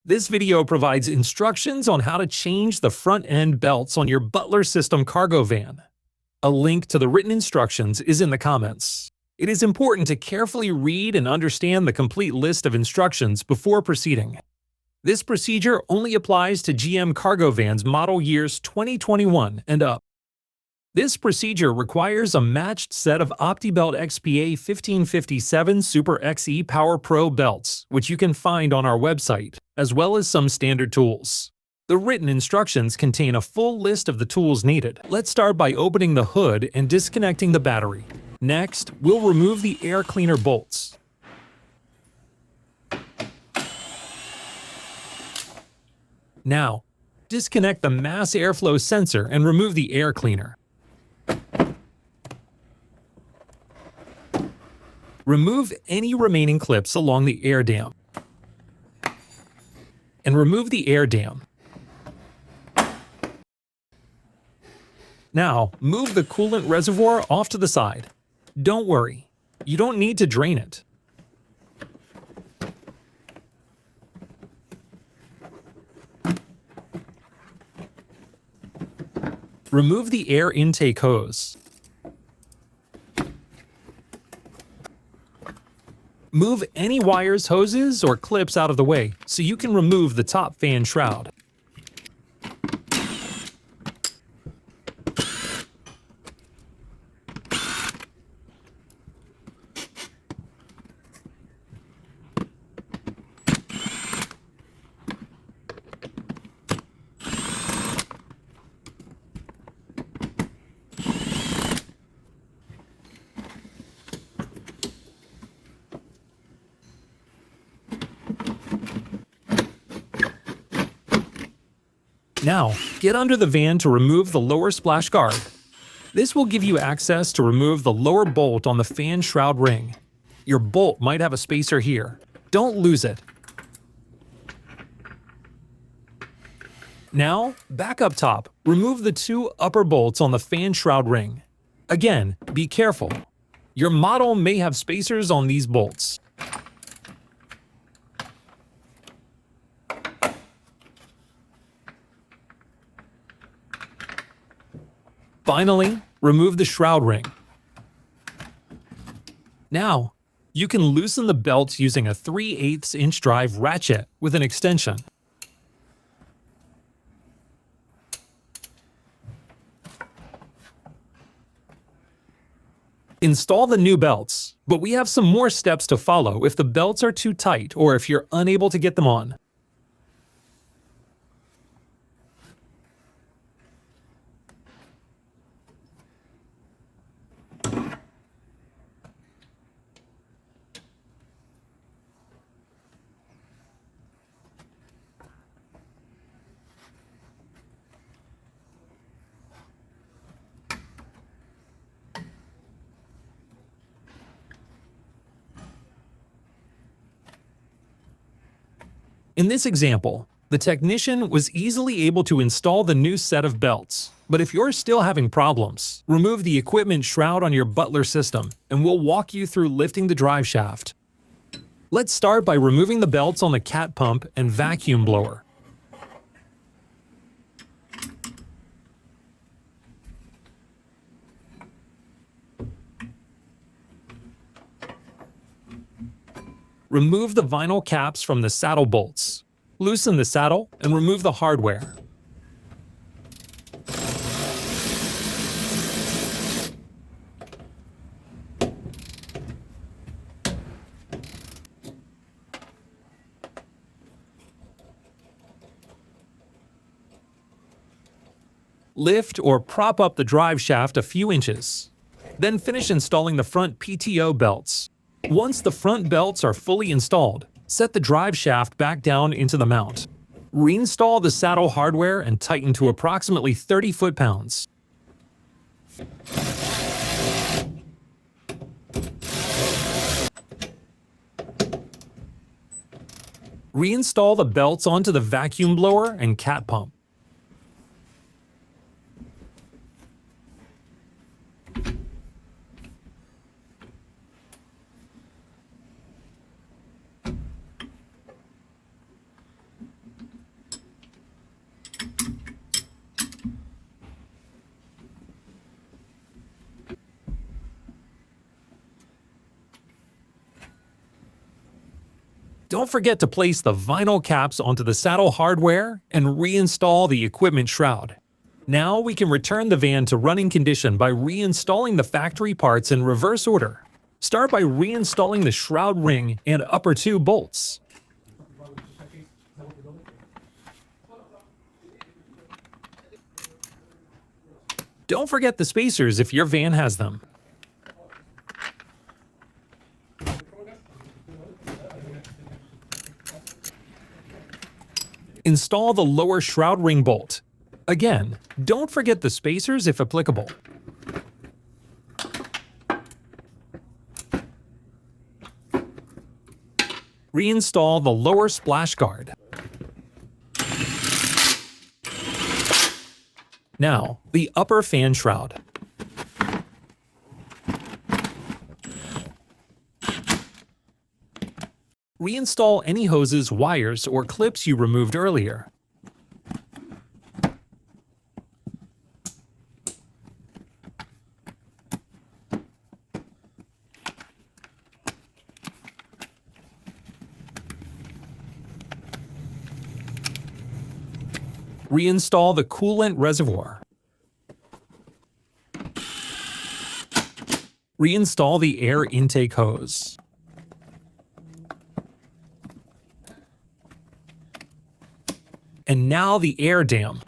This video provides instructions on how to change the front end belts on your Butler System cargo van. A link to the written instructions is in the comments. It is important to carefully read and understand the complete list of instructions before proceeding. This procedure only applies to GM cargo vans model years 2021 and up. This procedure requires a matched set of OptiBelt XPA 1557 Super XE Power Pro belts, which you can find on our website, as well as some standard tools. The written instructions contain a full list of the tools needed. Let's start by opening the hood and disconnecting the battery. Next, we'll remove the air cleaner bolts. Now, disconnect the mass airflow sensor and remove the air cleaner. Remove any remaining clips along the air dam. And remove the air dam. Now, move the coolant reservoir off to the side. Don't worry, you don't need to drain it. Remove the air intake hose. Move any wires, hoses, or clips out of the way so you can remove the top fan shroud. Now, get under the van to remove the lower splash guard. This will give you access to remove the lower bolt on the fan shroud ring. Your bolt might have a spacer here. Don't lose it. Now, back up top, remove the two upper bolts on the fan shroud ring. Again, be careful. Your model may have spacers on these bolts. Finally, remove the shroud ring. Now, you can loosen the belts using a 3/8 inch drive ratchet with an extension. Install the new belts, but we have some more steps to follow if the belts are too tight or if you're unable to get them on. In this example, the technician was easily able to install the new set of belts. But if you're still having problems, remove the equipment shroud on your Butler system, and we'll walk you through lifting the drive shaft. Let's start by removing the belts on the cat pump and vacuum blower. Remove the vinyl caps from the saddle bolts. Loosen the saddle and remove the hardware. Lift or prop up the drive shaft a few inches. Then finish installing the front PTO belts. Once the front belts are fully installed, set the drive shaft back down into the mount. Reinstall the saddle hardware and tighten to approximately 30 foot-pounds. Reinstall the belts onto the vacuum blower and cat pump. Don't forget to place the vinyl caps onto the saddle hardware and reinstall the equipment shroud. Now we can return the van to running condition by reinstalling the factory parts in reverse order. Start by reinstalling the shroud ring and upper two bolts. Don't forget the spacers if your van has them. Install the lower shroud ring bolt. Again, don't forget the spacers if applicable. Reinstall the lower splash guard. Now, the upper fan shroud. Reinstall any hoses, wires, or clips you removed earlier. Reinstall the coolant reservoir. Reinstall the air intake hose. And now the air dam.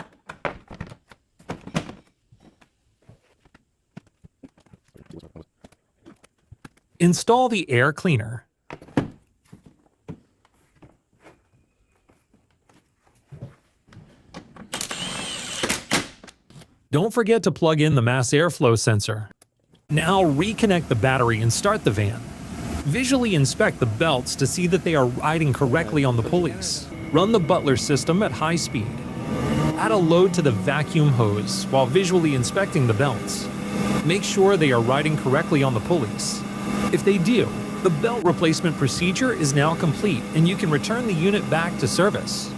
Install the air cleaner. Don't forget to plug in the mass airflow sensor. Now reconnect the battery and start the van. Visually inspect the belts to see that they are riding correctly on the pulleys. Run the Butler system at high speed. Add a load to the vacuum hose while visually inspecting the belts. Make sure they are riding correctly on the pulleys. If they do, the belt replacement procedure is now complete and you can return the unit back to service.